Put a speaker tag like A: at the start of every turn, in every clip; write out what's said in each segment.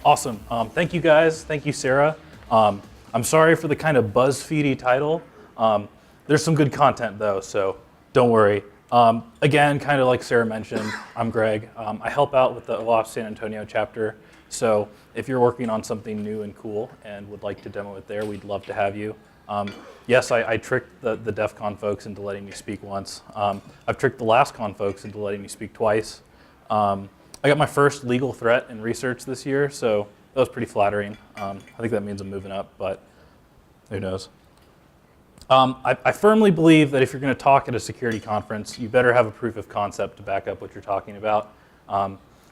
A: Awesome. Thank you guys. Thank you, Sarah. I'm sorry for the kind of BuzzFeedy title. There's some good content though, so don't worry. Again, kind of like Sarah mentioned, I'm Greg. I help out with the OAuth San Antonio chapter. So if you're working on something new and cool and would like to demo it there, we'd love to have you. Yes, I tricked the DEF CON folks into letting me speak once. I've tricked the last con folks into letting me speak twice. I got my first legal threat in research this year, so that was pretty flattering. I think that means I'm moving up, but who knows. I firmly believe that if you're going to talk at a security conference, you better have a proof of concept to back up what you're talking about,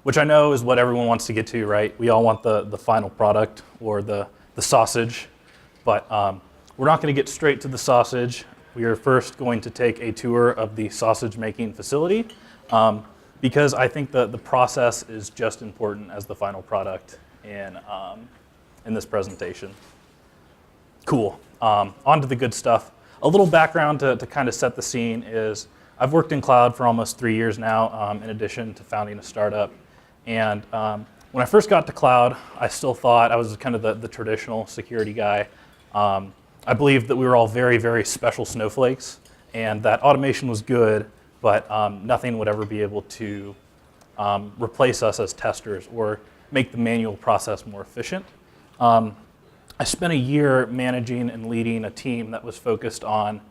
A: which I know is what everyone wants to get to, right? We all want the final product or the sausage, but we're not going to get straight to the sausage. We are first going to take a tour of the sausage making facility because I think the process is just important as the final product in this presentation. Cool. On to the good stuff. A little background to kind of set the scene is I've worked in cloud for almost 3 years now, in addition to founding a startup. And when I first got to cloud, I still thought I was kind of the traditional security guy. I believed that we were all very, very special snowflakes and that automation was good, but nothing would ever be able to replace us as testers or make the manual process more efficient. I spent a year managing and leading a team that was focused on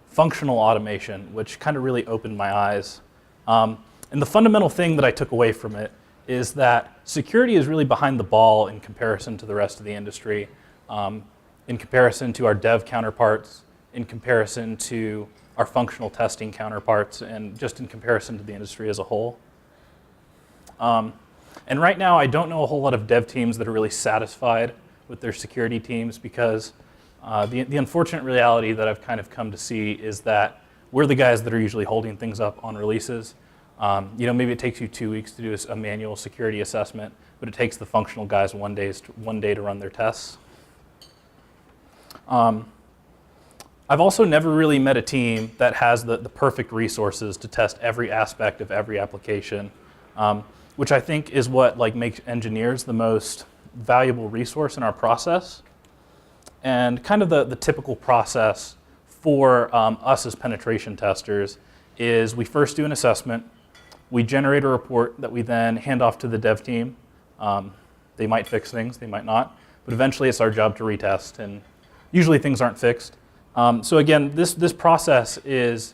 A: functional automation, which kind of really opened my eyes. And the fundamental thing that I took away from it is that security is really behind the ball in comparison to the rest of the industry, in comparison to our dev counterparts, in comparison to our functional testing counterparts, and just in comparison to the industry as a whole. And right now, I don't know a whole lot of dev teams that are really satisfied with their security teams because the unfortunate reality that I've kind of come to see is that we're the guys that are usually holding things up on releases. Maybe it takes you 2 weeks to do a manual security assessment, but it takes the functional guys one day to run their tests. I've also never really met a team that has the perfect resources to test every aspect of every application, which I think is what makes engineers the most valuable resource in our process. And kind of the typical process for us as penetration testers is we first do an assessment, we generate a report that we then hand off to the dev team. They might fix things, they might not, but eventually it's our job to retest, and usually things aren't fixed. So again, this process is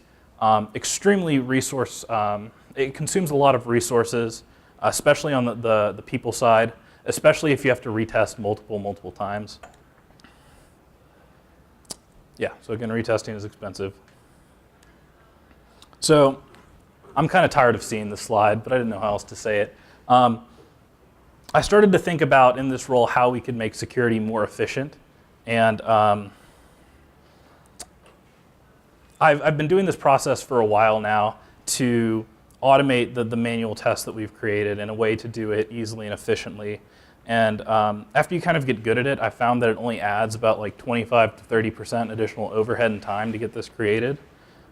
A: extremely resource, it consumes a lot of resources, especially on the people side, especially if you have to retest multiple times. Yeah, so again, retesting is expensive. So I'm kind of tired of seeing this slide, but I didn't know how else to say it. I started to think about in this role how we could make security more efficient. And I've been doing this process for a while now to automate the manual tests that we've created in a way to do it easily and efficiently. And after you kind of get good at it, I found that it only adds about 25 to 30% additional overhead and time to get this created.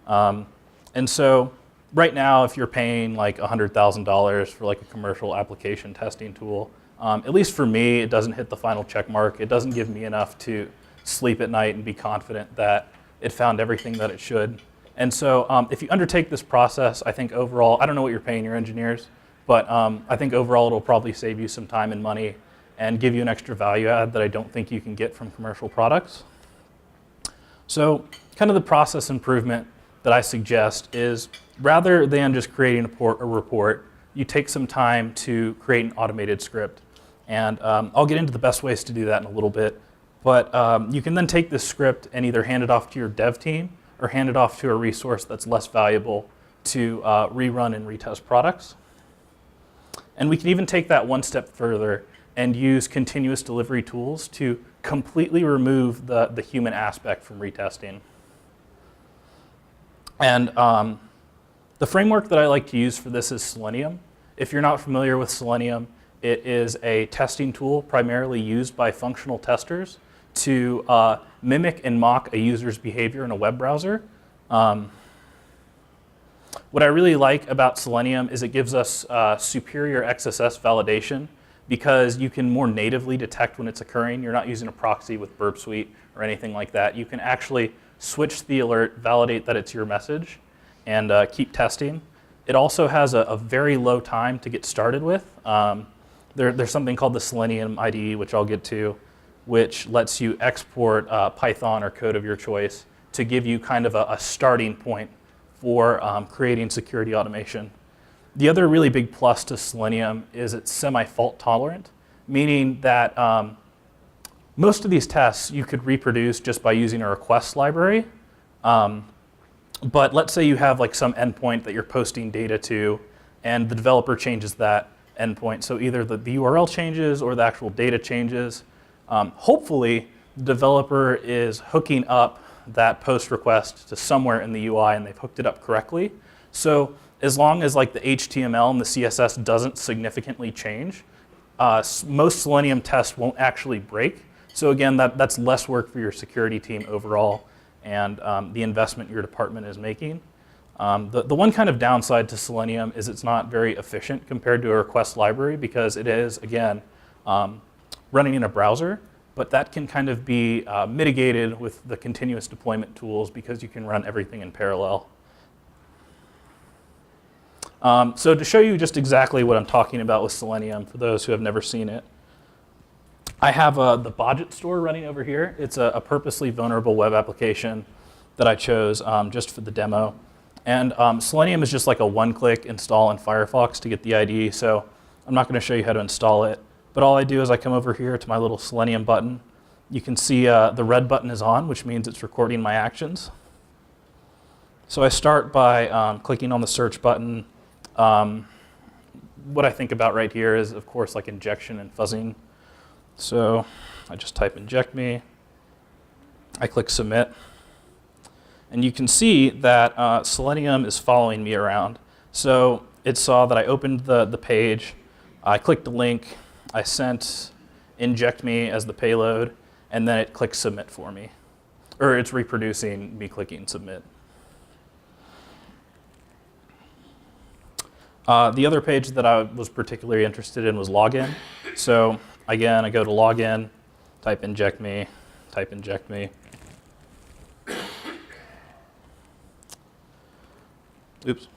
A: And so right now, if you're paying $100,000 for a commercial application testing tool, at least for me, it doesn't hit the final check mark. It doesn't give me enough to sleep at night and be confident that it found everything that it should. And so if you undertake this process, I think overall, I don't know what you're paying your engineers, but I think overall it'll probably save you some time and money and give you an extra value add that I don't think you can get from commercial products. So kind of the process improvement that I suggest is rather than just creating a report, you take some time to create an automated script. And I'll get into the best ways to do that in a little bit. But you can then take this script and either hand it off to your dev team or hand it off to a resource that's less valuable to rerun and retest products. And we can even take that one step further and use continuous delivery tools to completely remove the human aspect from retesting. And the framework that I like to use for this is Selenium. If you're not familiar with Selenium, it is a testing tool primarily used by functional testers to mimic and mock a user's behavior in a web browser. What I really like about Selenium is it gives us superior XSS validation because you can more natively detect when it's occurring. You're not using a proxy with Burp Suite or anything like that. You can actually switch the alert, validate that it's your message, and keep testing. It also has a very low time to get started with. There's something called the Selenium IDE, which I'll get to, which lets you export Python or code of your choice to give you kind of a starting point for creating security automation. The other really big plus to Selenium is it's semi-fault tolerant, meaning that most of these tests you could reproduce just by using a request library. But let's say you have like some endpoint that you're posting data to, and the developer changes that endpoint. So either the URL changes or the actual data changes. Hopefully, the developer is hooking up that post request to somewhere in the UI and they've hooked it up correctly. So as long as like the HTML and the CSS doesn't significantly change, most Selenium tests won't actually break. So again, that's less work for your security team overall and the investment your department is making. The one kind of downside to Selenium is it's not very efficient compared to a request library because it is, again, running in a browser, but that can kind of be mitigated with the continuous deployment tools because you can run everything in parallel. So to show you just exactly what I'm talking about with Selenium, for those who have never seen it, I have the Budget store running over here. It's a purposely vulnerable web application that I chose just for the demo. And Selenium is just like a one-click install in Firefox to get the IDE, so I'm not going to show you how to install it. But all I do is I come over here to my little Selenium button. You can see the red button is on, which means it's recording my actions. So I start by clicking on the search button. What I think about right here is, of course, like injection and fuzzing. So I just type inject me. I click submit. And you can see that Selenium is following me around. So it saw that I opened the page. I clicked the link. I sent inject me as the payload. And then it clicked submit for me. Or it's reproducing me clicking submit. The other page that I was particularly interested in was login. So again, I go to login, type inject me, type inject me. Oops.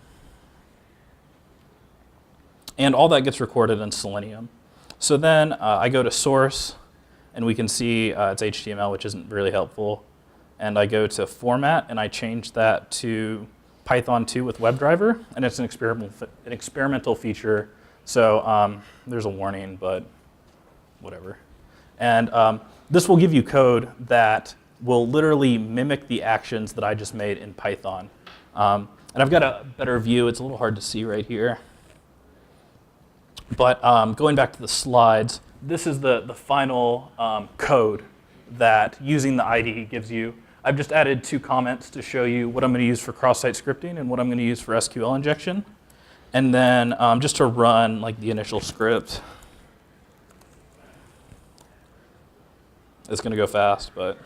A: And all that gets recorded in Selenium. So then I go to source, and we can see it's HTML, which isn't really helpful. And I go to format, and I change that to Python 2 with WebDriver, and it's an experimental feature. So there's a warning, but whatever. And this will give you code that will literally mimic the actions that I just made in Python. And I've got a better view. It's a little hard to see right here. But going back to the slides, this is the final code that using the IDE gives you. I've just added 2 comments to show you what I'm going to use for cross-site scripting and what I'm going to use for SQL injection. And then just to run like the initial script. It's going to go fast, but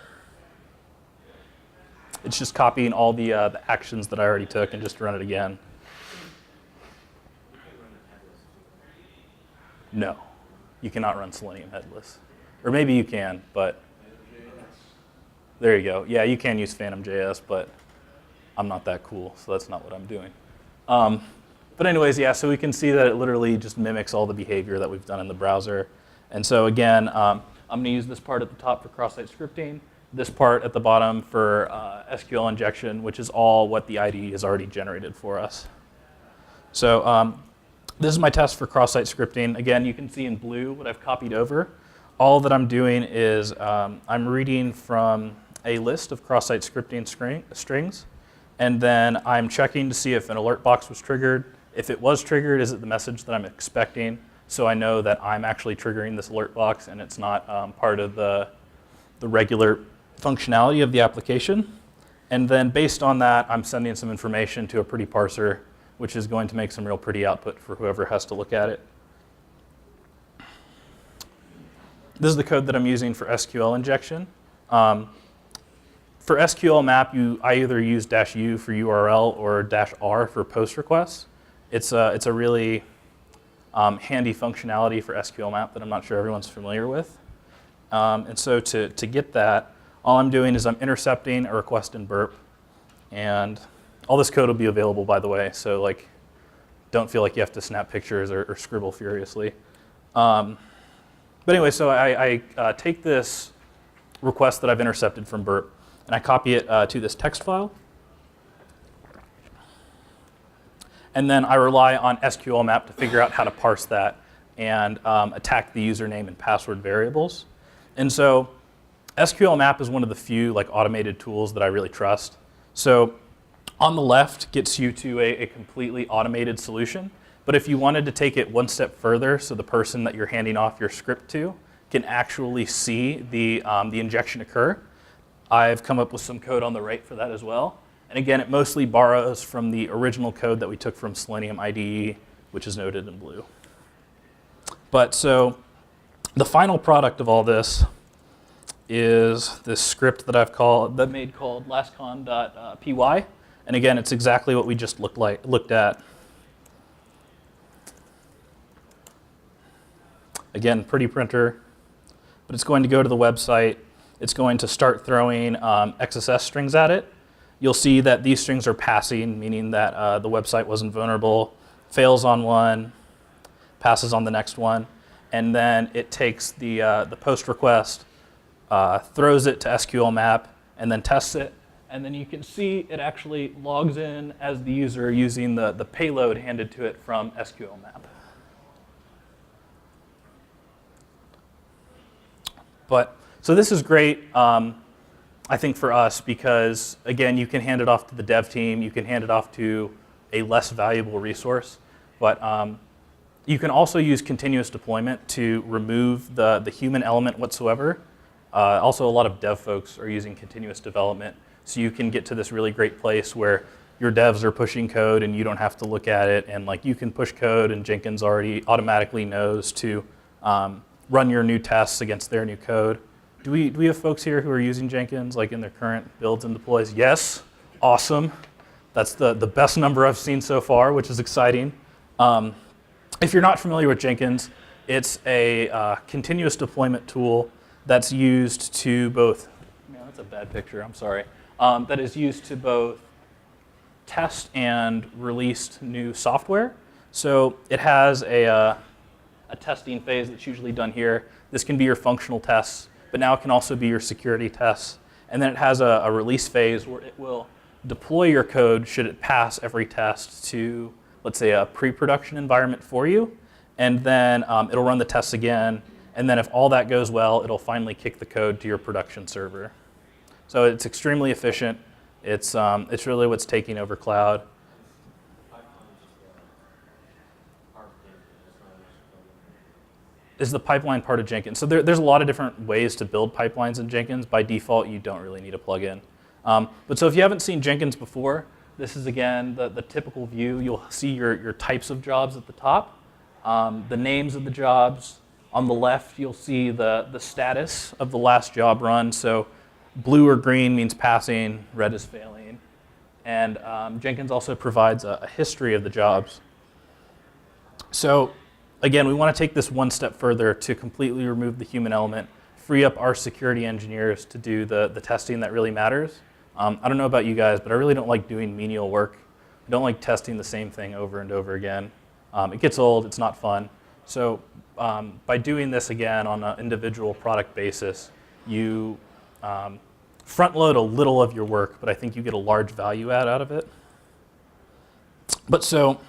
A: it's just copying all the actions that I already took and just run it again. No, you cannot run Selenium headless. Or maybe you can, but there you go. Yeah, you can use Phantom.js, but I'm not that cool, so that's not what I'm doing. But anyways, yeah, so we can see that it literally just mimics all the behavior that we've done in the browser. And so again, I'm going to use this part at the top for cross-site scripting, this part at the bottom for SQL injection, which is all what the IDE has already generated for us. So this is my test for cross-site scripting. Again, you can see in blue what I've copied over. All that I'm doing is I'm reading from a list of cross-site scripting strings, and then I'm checking to see if an alert box was triggered. If it was triggered, is it the message that I'm expecting? So I know that I'm actually triggering this alert box and it's not part of the regular functionality of the application. And then based on that, I'm sending some information to a pretty parser, which is going to make some real pretty output for whoever has to look at it. This is the code that I'm using for SQL injection. For SQL map, I either use -u for URL or -r for post requests. It's a really handy functionality for SQL map that I'm not sure everyone's familiar with. And so to get that, all I'm doing is I'm intercepting a request in burp. And all this code will be available, by the way, so like, don't feel like you have to snap pictures or scribble furiously. But anyway, so I take this request that I've intercepted from burp, and I copy it to this text file. And then I rely on SQL map to figure out how to parse that and attack the username and password variables. And so SQL map is one of the few like automated tools that I really trust. So on the left gets you to a completely automated solution. But if you wanted to take it one step further, so the person that you're handing off your script to can actually see the injection occur, I've come up with some code on the right for that as well. And again, it mostly borrows from the original code that we took from Selenium IDE, which is noted in blue. But so the final product of all this is this script that I've made called lastcon.py. And again, it's exactly what we just looked at. Again, pretty printer, but it's going to go to the website. It's going to start throwing XSS strings at it. You'll see that these strings are passing, meaning that the website wasn't vulnerable, fails on one, passes on the next one, and then it takes the post request, throws it to SQL map, and then tests it. And then you can see it actually logs in as the user using the payload handed to it from SQL map. So this is great, I think, for us because, again, you can hand it off to the dev team. You can hand it off to a less valuable resource. But you can also use continuous deployment to remove the human element whatsoever. Also, a lot of dev folks are using continuous development. So you can get to this really great place where your devs are pushing code and you don't have to look at it. And like you can push code and Jenkins already automatically knows to run your new tests against their new code. Do we have folks here who are using Jenkins like in their current builds and deploys? Yes, awesome. That's the best number I've seen so far, which is exciting. If you're not familiar with Jenkins, it's a continuous deployment tool that's used to both, man, that's a bad picture, I'm sorry. That is used to both test and release new software. So it has a testing phase that's usually done here. This can be your functional tests, but now it can also be your security tests. And then it has a release phase where it will deploy your code should it pass every test to, let's say, a pre-production environment for you. And then it'll run the tests again. And then if all that goes well, it'll finally kick the code to your production server. So it's extremely efficient. It's really what's taking over cloud. Is the pipeline part of Jenkins? So there's a lot of different ways to build pipelines in Jenkins. By default, you don't really need a plugin. But so if you haven't seen Jenkins before, this is, again, the typical view. You'll see your types of jobs at the top, the names of the jobs. On the left, you'll see the status of the last job run. So blue or green means passing, red is failing. And Jenkins also provides a history of the jobs. So again, we want to take this one step further to completely remove the human element, free up our security engineers to do the testing that really matters. I don't know about you guys, but I really don't like doing menial work. I don't like testing the same thing over and over again. It gets old, it's not fun. So by doing this again on an individual product basis, you front load a little of your work, but I think you get a large value add out of it. But so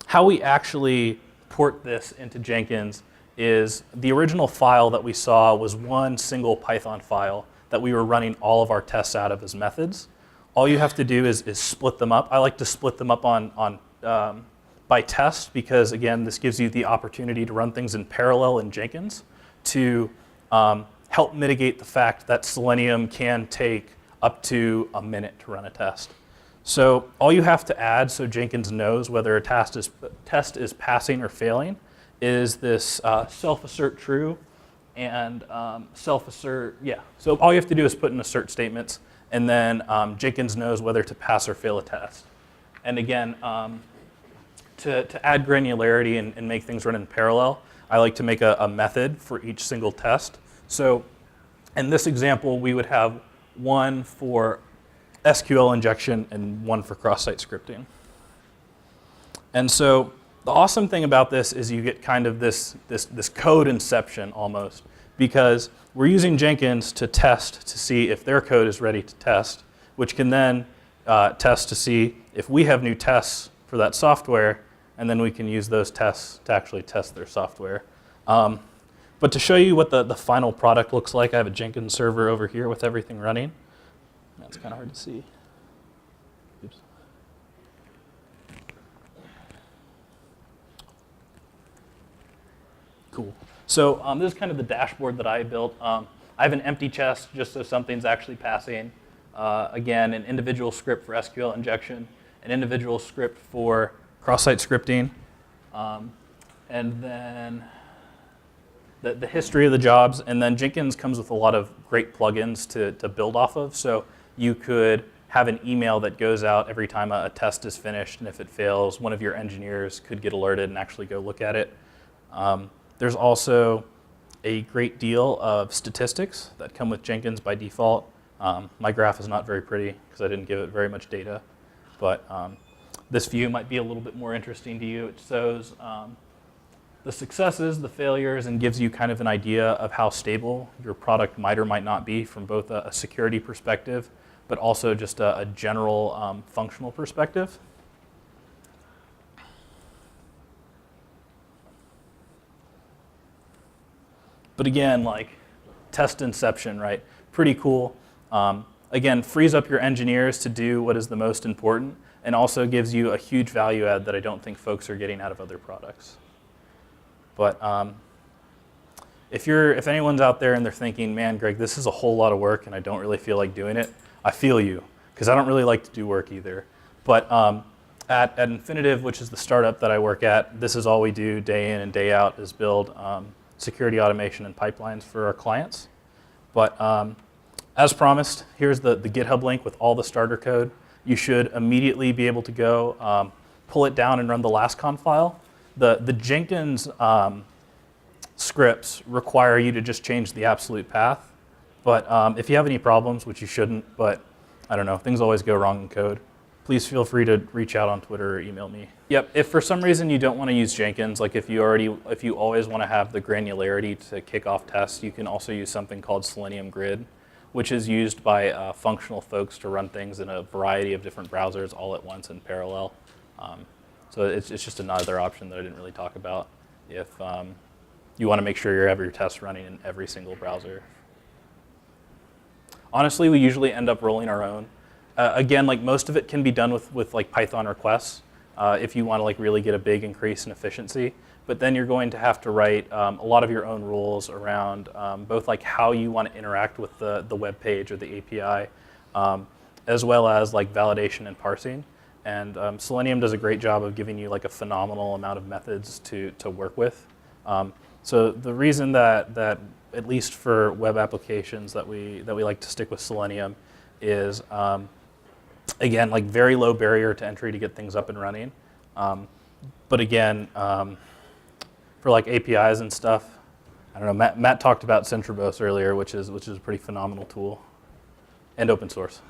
A: how we actually port this into Jenkins is the original file that we saw was one single Python file that we were running all of our tests out of as methods. All you have to do is split them up. I like to split them up by test because, again, this gives you the opportunity to run things in parallel in Jenkins to help mitigate the fact that Selenium can take up to a minute to run a test. So all you have to add so Jenkins knows whether a test is passing or failing is this self-assert true and self-assert, yeah. So all you have to do is put in assert statements, and then Jenkins knows whether to pass or fail a test. And again, to add granularity and make things run in parallel, I like to make a method for each single test. So in this example, we would have one for SQL injection and one for cross-site scripting. And so the awesome thing about this is you get kind of this code inception almost, because we're using Jenkins to test to see if their code is ready to test, which can then test to see if we have new tests for that software, and then we can use those tests to actually test their software. But to show you what the final product looks like, I have a Jenkins server over here with everything running. That's kind of hard to see. Oops. Cool. So this is kind of the dashboard that I built. I have an empty chest just so something's actually passing. Again, an individual script for SQL injection, an individual script for cross-site scripting, and then the history of the jobs. And then Jenkins comes with a lot of great plugins to build off of. So you could have an email that goes out every time a test is finished, and if it fails, one of your engineers could get alerted and actually go look at it. There's also a great deal of statistics that come with Jenkins by default. My graph is not very pretty because I didn't give it very much data, but this view might be a little bit more interesting to you. It shows the successes, the failures, and gives you kind of an idea of how stable your product might or might not be from both a security perspective, but also just a general functional perspective. But again, like test inception, right? Pretty cool. Again, frees up your engineers to do what is the most important, and also gives you a huge value add that I don't think folks are getting out of other products. But if anyone's out there and they're thinking, man, Greg, this is a whole lot of work and I don't really feel like doing it, I feel you, because I don't really like to do work either. But at Infinitive, which is the startup that I work at, this is all we do day in and day out is build security automation and pipelines for our clients. But as promised, here's the GitHub link with all the starter code. You should immediately be able to go pull it down and run the lastcon file. The Jenkins scripts require you to just change the absolute path. But if you have any problems, which you shouldn't, but I don't know, things always go wrong in code, please feel free to reach out on Twitter or email me. Yep, if for some reason you don't want to use Jenkins, like if you always want to have the granularity to kick off tests, you can also use something called Selenium Grid, which is used by functional folks to run things in a variety of different browsers all at once in parallel. So it's just another option that I didn't really talk about if you want to make sure you have your tests running in every single browser. Honestly, we usually end up rolling our own. Again, like most of it can be done with like Python requests if you want to like really get a big increase in efficiency. But then you're going to have to write a lot of your own rules around both like how you want to interact with the web page or the API, as well as like validation and parsing. And Selenium does a great job of giving you like a phenomenal amount of methods to work with. So the reason that at least for web applications that we like to stick with Selenium is again like very low barrier to entry to get things up and running. But again, for like APIs and stuff, I don't know. Matt talked about Centrobos earlier, which is a pretty phenomenal tool, and open source.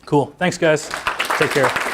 A: Cool. Thanks, guys. Take care.